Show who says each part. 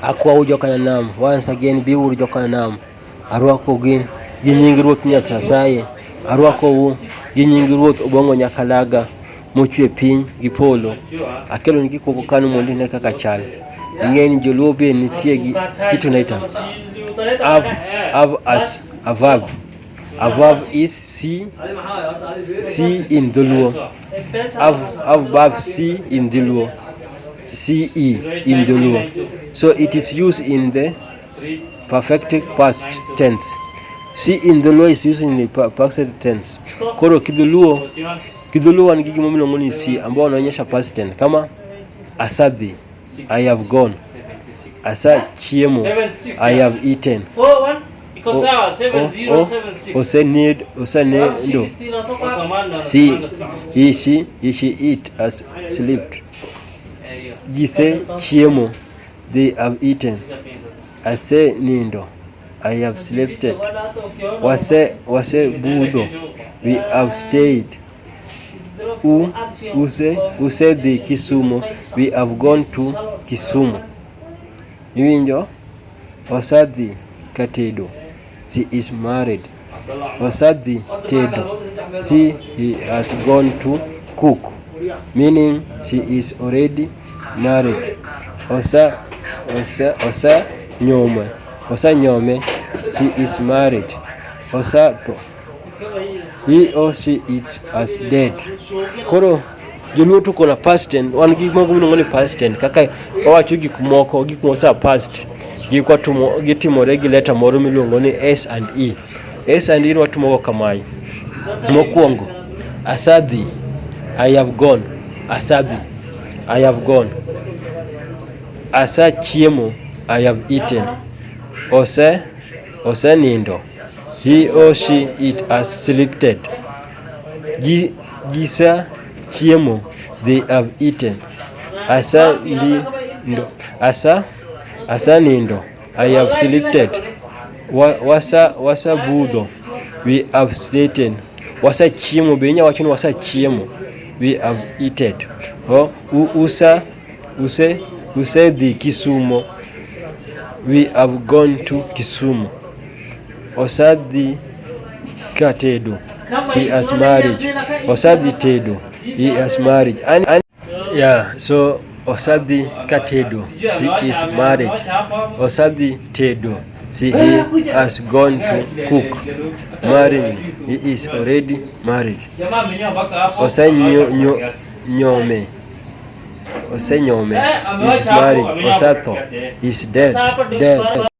Speaker 1: Akwa jokanam. Once again biuru jokanam. Arwako gi nying Ruoth Nyasaye. Arwako u gi nying Ruoth Obongo Nyakalaga mochwe piny gi polo. Akelo ni gik moko kanu mondo ine kaka chal. Ing'eni joluo be nitie gi kitu naita have as a verb. A verb is see in Dholuo. Have verb see in Dholuo. Ce in Dholuo. So it is used in the perfect past tense. See in Dholuo is used in the past tense. Koro Kidholuo ni gigi miluongo ni see ambao wanaonyesha past tense kama asadhi, I have gone. Asa chiemo, I have eaten. Osenendo. See, he, she eat as slept. Gise chiemo, they have eaten. Ase nindo, I have slept. Wase budho, we have stayed. Use the Kisumu, we have gone to Kisumu. Iwinjo? Osadhi katedo, she is married. Osadhi tedo, he has gone to cook, meaning she is already married. Osa nyome, she is married. Osatho, he or she is as dead. Koro joluo tuko na past tense, wan gik moko miluongo ni past tense kaka wawacho gik moko sa past gitimore gi leta moro miluongo ni S and E. S and E watumogo kamae. Mokwongo, asadhi, I have gone. Asadhi, I have gone. Asa chiemo, I have eaten. Ose nindo, he or she it has slept. Gisa chiemo, they have eaten. Asa nindo, I have slept. Wasa budho, we have eaten. Wasa chiemo, benya wachoni wasa chiemo, we have eaten. Use the Kisumu, we have gone to Kisumu. Osadhi katedo, she has married. Osadhi tedo, he has married. And yeah, so Osadhi katedo, she is married. Osadhi tedo, he has gone to cook. Marrying, he is already married. Osenyome, is married. Osatho is dead.